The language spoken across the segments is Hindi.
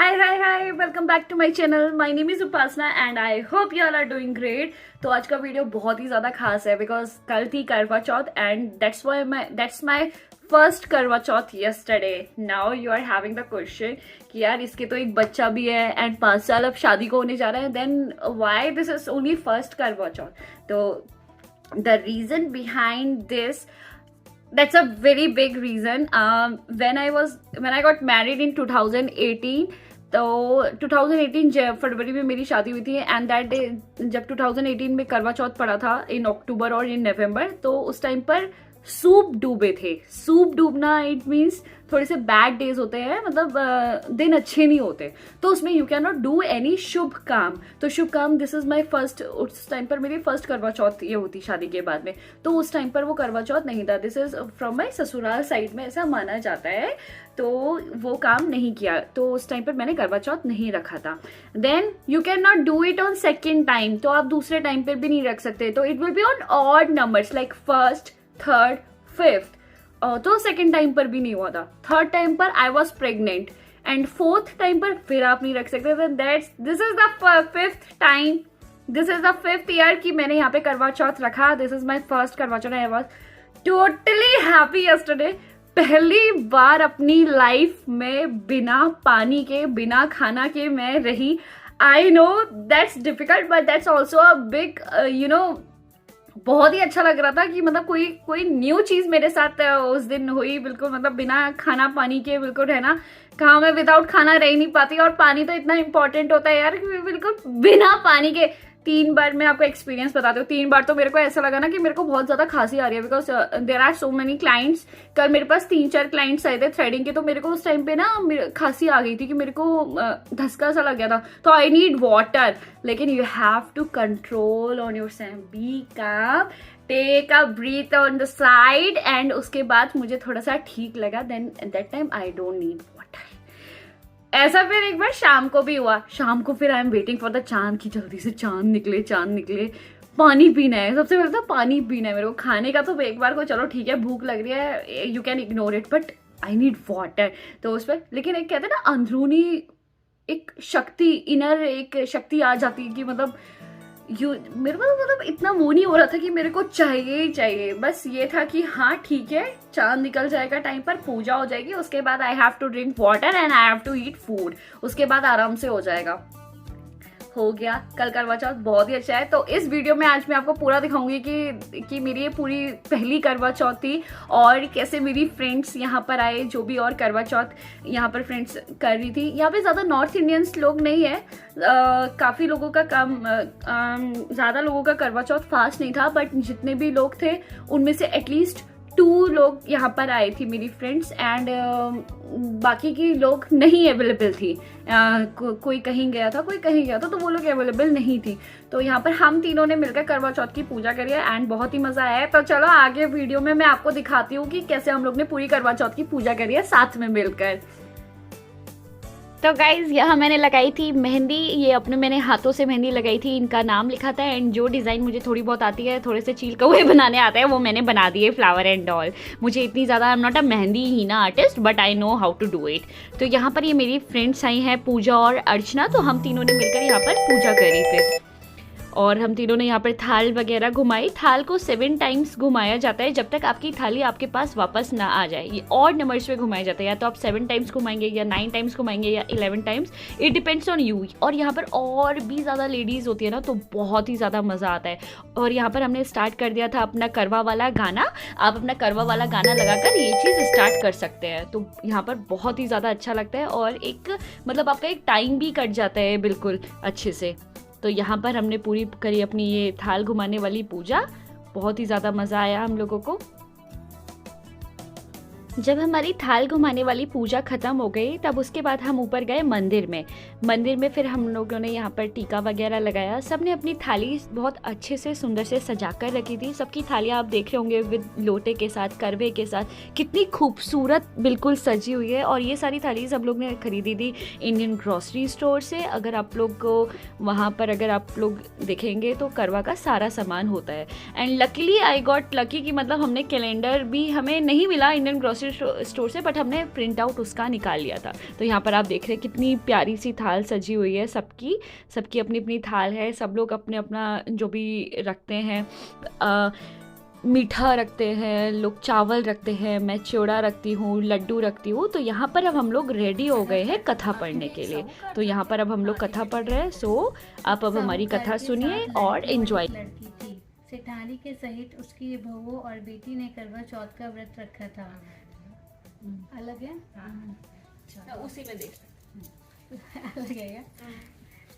Hi, welcome back to my channel. My name is Upasna and I hope you all are doing great. तो आज का वीडियो बहुत ही ज़्यादा खास है बिकॉज कल थी करवा Chauth and that's my first करवा चौथ yesterday. Now you are having the question कि यार इसके तो एक बच्चा भी है एंड 5 साल अब शादी को होने जा रहा है, then why this is only first करवा चौथ? तो the reason behind this, that's a very big reason. When I got married in 2018, तो 2018 फरवरी में मेरी शादी हुई थी एंड दैट डे जब 2018 में करवा चौथ पड़ा था इन अक्टूबर और इन नवंबर, तो उस टाइम पर सूप डूबे थे. सूप डूबना इट मीन्स थोड़े से बैड डेज होते हैं, मतलब दिन अच्छे नहीं होते, तो उसमें you can not do any शुभ काम. तो शुभ काम, दिस इज माई फर्स्ट, उस टाइम पर मेरी फर्स्ट करवा चौथ ये होती शादी के बाद में, तो उस टाइम पर वो करवा चौथ नहीं था. दिस इज फ्रॉम माई ससुराल साइड में ऐसा माना जाता है, तो वो काम नहीं किया, तो उस टाइम पर मैंने करवा चौथ नहीं रखा था. Then you can not do it on second time, तो आप दूसरे टाइम पर भी नहीं रख सकते, तो it will be on odd numbers like first, third, fifth. तो सेकेंड टाइम पर भी नहीं हुआ था. थर्ड टाइम पर I was pregnant and fourth time पर फिर आप नहीं रख सकते. This is the fifth time, this is the fifth year कि मैंने यहाँ पे करवा चौथ रखा. This is my first Karwa Chauth. I was totally happy yesterday. पहली बार अपनी लाइफ में बिना पानी के, बिना खाना के मैं रही. I know that's difficult but that's also a big बहुत ही अच्छा लग रहा था कि मतलब कोई न्यू चीज मेरे साथ उस दिन हुई. बिल्कुल मतलब बिना खाना पानी के बिल्कुल रहना. कहाँ मैं विदाउट खाना रह नहीं पाती, और पानी तो इतना इंपॉर्टेंट होता है यार कि बिल्कुल बिना पानी के 3 बार मैं आपको एक्सपीरियंस बताती हूँ. 3 बार तो मेरे को ऐसा लगा ना कि मेरे को बहुत ज्यादा खांसी आ रही है because there are so many clients. कल मेरे पास 3-4 क्लाइंट्स आए थे थ्रेडिंग के, तो मेरे को उस टाइम पे ना खांसी आ गई थी कि मेरे को धसका सा लग गया था, तो आई नीड वाटर. लेकिन you have to control on yourself, be calm, take a breath on the side, and उसके बाद मुझे थोड़ा सा ठीक लगा. Then that time I don't need water. ऐसा फिर एक बार शाम को भी हुआ. शाम को फिर I am waiting for the चांद की जल्दी से चांद निकले. पानी पीना है, सबसे पहले तो पानी पीना है मेरे को. खाने का तो एक बार को चलो ठीक है, भूख लग रही है, you can ignore it, but I need water. तो उस पर लेकिन एक कहते हैं ना अंदरूनी एक शक्ति, इनर एक शक्ति आ जाती है कि मतलब मेरे को तो मतलब इतना वो नहीं हो रहा था कि मेरे को चाहिए ही चाहिए. बस ये था कि हाँ ठीक है, चांद निकल जाएगा टाइम पर, पूजा हो जाएगी, उसके बाद I have to drink water and I have to eat food, उसके बाद आराम से हो जाएगा. हो गया. कल करवा चौथ बहुत ही अच्छा है. तो इस वीडियो में आज मैं आपको पूरा दिखाऊंगी कि मेरी ये पूरी पहली करवा चौथ थी और कैसे मेरी फ्रेंड्स यहाँ पर आए, जो भी और करवा चौथ यहाँ पर फ्रेंड्स कर रही थी. यहाँ पे ज़्यादा नॉर्थ इंडियंस लोग नहीं है, काफ़ी लोगों का काम, ज़्यादा लोगों का करवा चौथ फास्ट नहीं था, बट जितने भी लोग थे उनमें से एटलीस्ट 2 लोग यहाँ पर आए थी मेरी फ्रेंड्स, एंड बाकी की लोग नहीं अवेलेबल थी. कोई कहीं गया था, तो वो लोग अवेलेबल नहीं थी. तो यहाँ पर हम तीनों ने मिलकर करवा चौथ की पूजा करी है एंड बहुत ही मजा आया है. तो चलो आगे वीडियो में मैं आपको दिखाती हूँ कि कैसे हम लोग ने पूरी करवा चौथ की पूजा करी है साथ में मिलकर. तो गाइज यहाँ मैंने लगाई थी मेहंदी. ये अपने मैंने हाथों से मेहंदी लगाई थी, इनका नाम लिखा था, एंड जो डिज़ाइन मुझे थोड़ी बहुत आती है, थोड़े से चील कौवे बनाने आते हैं, वो मैंने बना दिए फ्लावर एंड ऑल. मुझे इतनी ज़्यादा, I am not a mehndi ही ना artist, but I know how to do it. तो यहाँ पर ये मेरी फ्रेंड्स आई हैं पूजा और अर्चना, तो हम तीनों ने मिलकर यहाँ पर पूजा करी फिर. और हम तीनों ने यहाँ पर थाल वगैरह घुमाई. थाल को 7 टाइम्स घुमाया जाता है जब तक आपकी थाली आपके पास वापस ना आ जाए. ये ऑड नंबर्स पे घुमाया जाता है, या तो आप 7 टाइम्स घुमाएंगे या 9 टाइम्स घुमाएंगे या 11 times, it depends on you. और यहाँ पर और भी ज़्यादा लेडीज़ होती है ना, तो बहुत ही ज़्यादा मज़ा आता है. और यहाँ पर हमने स्टार्ट कर दिया था अपना करवा वाला गाना. आप अपना करवा वाला गाना लगाकर ये चीज़ स्टार्ट कर सकते हैं. तो यहाँ पर बहुत ही ज़्यादा अच्छा लगता है और एक मतलब आपका एक टाइम भी कट जाता है बिल्कुल अच्छे से. तो यहाँ पर हमने पूरी करी अपनी ये थाल घुमाने वाली पूजा. बहुत ही ज़्यादा मज़ा आया हम लोगों को. जब हमारी थाल घुमाने वाली पूजा ख़त्म हो गई, तब उसके बाद हम ऊपर गए मंदिर में फिर हम लोगों ने यहाँ पर टीका वगैरह लगाया. सब ने अपनी थाली बहुत अच्छे से सुंदर से सजा कर रखी थी. सबकी थालियाँ आप देख रहे होंगे विद लोटे के साथ, करवे के साथ, कितनी खूबसूरत बिल्कुल सजी हुई है. और ये सारी थाली सब लोग ने खरीदी थी इंडियन ग्रॉसरी स्टोर से. अगर आप लोग को वहाँ पर अगर आप लोग देखेंगे तो करवा का सारा सामान होता है. And luckily I got lucky कि मतलब हमने कैलेंडर भी हमें नहीं मिला इंडियन ग्रॉसरी डिजिटल स्टोर से, बट हमने प्रिंट आउट उसका निकाल लिया था। तो यहाँ पर आप देख रहे हैं कितनी प्यारी सी थाल सजी हुई है, सबकी सबकी अपनी अपनी थाल है। सब लोग अपने अपना जो भी रखते हैं, मीठा रखते हैं लोग, चावल रखते हैं, मैं चिवड़ा रखती हूँ, लड्डू रखती हूँ। तो यहाँ पर अब हम लोग रेडी हो गए हैं कथा पढ़ने के लिए। तो यहाँ पर अब हम लोग कथा पढ़ रहे हैं। सो आप अब हमारी कथा सुनिए और एंजॉय। लड़की थी सेठानी के सहित उसकी बहू और बेटी ने करवा चौथ का व्रत रखा था। अलग है, उसी में देख अलग है।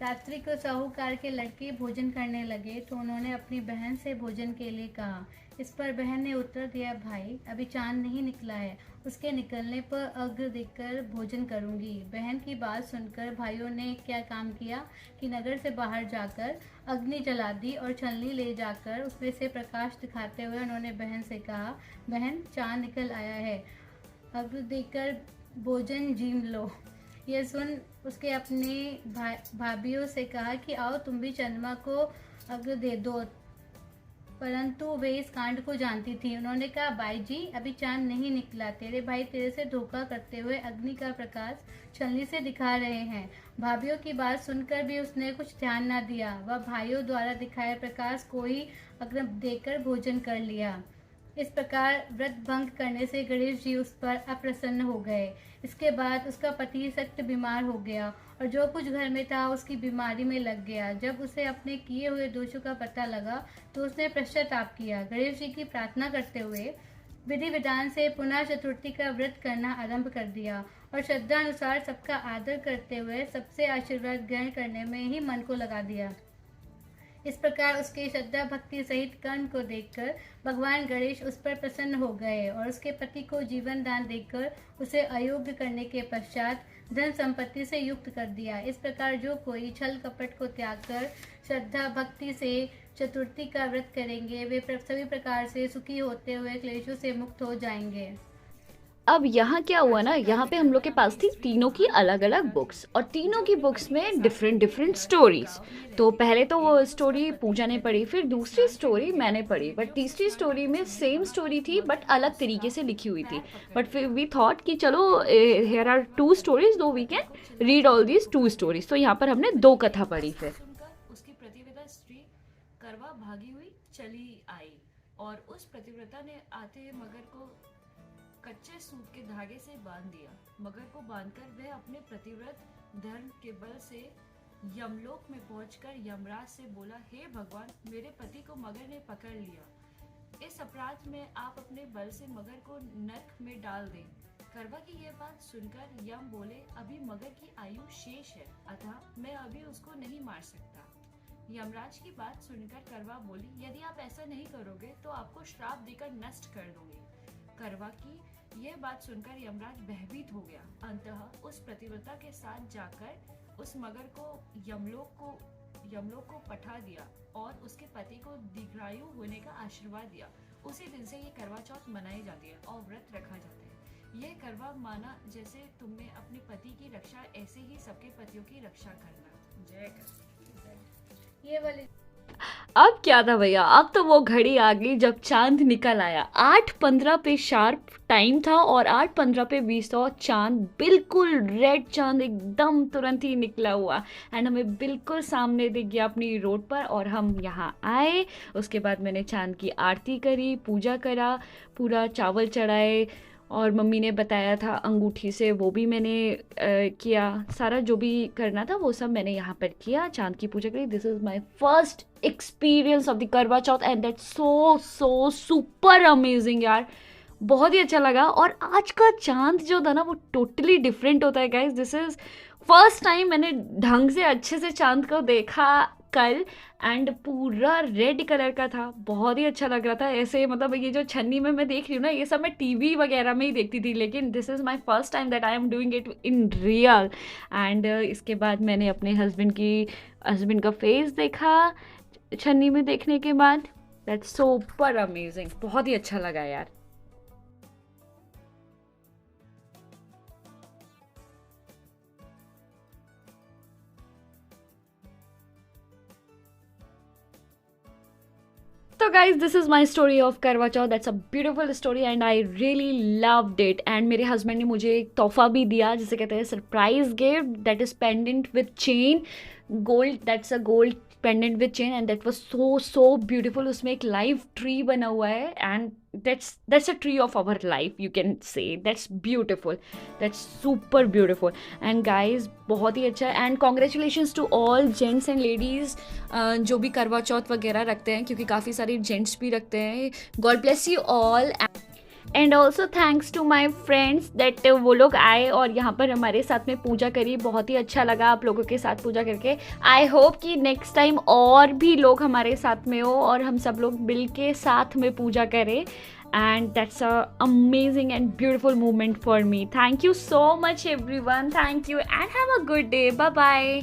रात्रि को साहूकार के लड़के भोजन करने लगे तो उन्होंने अपनी बहन से भोजन के लिए कहा। इस पर बहन ने उत्तर दिया, भाई अभी चांद नहीं निकला है, उसके निकलने पर अग्र देकर भोजन करूंगी। बहन की बात सुनकर भाइयों ने क्या काम किया कि नगर से बाहर जाकर अग्नि जला दी और छलनी ले जाकर उसमें से प्रकाश दिखाते हुए उन्होंने बहन से कहा, बहन चांद निकल आया है, अग्र देकर भोजन जीम लो। यह सुन उसके अपने भाभीियों से कहा कि आओ तुम भी चंद्रमा को अग्र दे दो, परंतु वे इस कांड को जानती थी। उन्होंने कहा, बाई जी अभी चांद नहीं निकला, तेरे भाई तेरे से धोखा करते हुए अग्नि का प्रकाश छलनी से दिखा रहे हैं। भाभीियों की बात सुनकर भी उसने कुछ ध्यान न दिया, वह भाइयों द्वारा दिखाए प्रकाश को ही अग्नि देकर भोजन कर लिया। इस प्रकार व्रत भंग करने से गणेश जी उस पर अप्रसन्न हो गए। इसके बाद उसका पति सख्त बीमार हो गया और जो कुछ घर में था उसकी बीमारी में लग गया। जब उसे अपने किए हुए दोषों का पता लगा तो उसने पश्चाताप किया। गणेश जी की प्रार्थना करते हुए विधि विधान से पुनः चतुर्थी का व्रत करना आरंभ कर दिया और श्रद्धा अनुसार सबका आदर करते हुए सबसे आशीर्वाद ग्रहण करने में ही मन को लगा दिया। इस प्रकार उसके श्रद्धा भक्ति सहित कर्म को देखकर भगवान गणेश उस पर प्रसन्न हो गए और उसके पति को जीवन दान देकर उसे अयोग्य करने के पश्चात धन संपत्ति से युक्त कर दिया। इस प्रकार जो कोई छल कपट को त्याग कर श्रद्धा भक्ति से चतुर्थी का व्रत करेंगे वे सभी प्रकार से सुखी होते हुए क्लेशों से मुक्त हो जाएंगे। अब यहाँ क्या हुआ ना, यहाँ पे हम लोग के पास थी तीनों की अलग अलग बुक्स और तीनों की बुक्स में डिफरेंट डिफरेंट स्टोरीज। तो पहले तो वो स्टोरी पूजा ने पढ़ी, फिर दूसरी स्टोरी मैंने पढ़ी, बट तीसरी स्टोरी में सेम स्टोरी थी बट अलग तरीके से लिखी हुई थी। बट फिर वी थॉट कि चलो हियर आर टू स्टोरीज, दो we can read all these two stories. तो यहाँ पर हमने दो कथा पढ़ी। फिर उसकी प्रतिव्रता स्त्री करवा भागी हुई चली आई और उस प्रतिव्रता ने आते मगर को कच्चे सूत के धागे से बांध दिया। मगर को बांधकर वह अपने प्रतिव्रत धर्म के बल से यमलोक में पहुंचकर यमराज से बोला, हे भगवान, मेरे पति को मगर ने पकड़ लिया। इस अपराध में आप अपने बल से मगर को नरक में डाल दें। करवा की यह बात सुनकर यम बोले, अभी मगर की आयु शेष है, अतः मैं अभी उसको नहीं मार सकता। यमराज की बात सुनकर करवा बोली, यदि आप ऐसा नहीं करोगे तो आपको श्राप देकर नष्ट कर दूंगी। करवा की यह बात सुनकर यमराज भयभीत हो गया। अंततः उस प्रतिव्रता के साथ जाकर उस मगर को यमलोक को पठा दिया और उसके पति को दीर्घायु होने का आशीर्वाद दिया। उसी दिन से ये करवा चौथ मनाई जाती है और व्रत रखा जाता है। यह करवा माना जैसे तुमने अपने पति की रक्षा, ऐसे ही सबके पतियों की रक्षा करना। जय कर। ये वाली अब क्या था भैया, अब तो वो घड़ी आ गई जब चांद निकल आया। 8:15 पे शार्प टाइम था और 8:15 पे 20 चांद, बिल्कुल रेड चांद एकदम तुरंत ही निकला हुआ एंड हमें बिल्कुल सामने दिख गया अपनी रोड पर। और हम यहाँ आए, उसके बाद मैंने चांद की आरती करी, पूजा करा, पूरा चावल चढ़ाए और मम्मी ने बताया था अंगूठी से, वो भी मैंने किया। सारा जो भी करना था वो सब मैंने यहाँ पर किया, चांद की पूजा करी। This is my first experience of the Karwa Chauth and that's so super amazing यार, बहुत ही अच्छा लगा। और आज का चांद जो था ना वो टोटली डिफरेंट होता है guys. This is first time मैंने ढंग से अच्छे से चांद को देखा कल एंड पूरा रेड कलर का था, बहुत ही अच्छा लग रहा था। ऐसे मतलब ये जो छन्नी में मैं देख रही हूँ ना, ये सब मैं टीवी वगैरह में ही देखती थी, लेकिन this is my first time that I am doing it in real. And इसके बाद मैंने अपने हस्बैंड का फेस देखा छन्नी में देखने के बाद। दैट्स सुपर अमेजिंग, बहुत ही अच्छा लगा यार। So guys, this is my story of करवा चौथ. That's a beautiful story and I really loved it. And मेरे husband ने मुझे एक तोहफा भी दिया जिसे कहते हैं surprise gift, that is pendant with chain, gold. That's a gold pendant with chain and that was so beautiful. उसमें एक live tree बना हुआ है and that's a tree of our life, you can say. That's beautiful. That's super beautiful. And guys, बहुत ही अच्छा है. And congratulations to all gents and ladies जो भी करवा चौथ वगैरह रखते हैं, क्योंकि काफ़ी सारे जेंट्स भी रखते हैं. God bless you all. And also thanks to my friends that वो लोग आए और यहाँ पर हमारे साथ में पूजा करी. बहुत ही अच्छा लगा आप लोगों के साथ पूजा करके. आई होप कि नेक्स्ट टाइम और भी लोग हमारे साथ में हो और हम सब लोग मिल के साथ में पूजा करें. And that's a amazing and beautiful moment for me. Thank you so much everyone. Thank you and have a good day. Bye bye.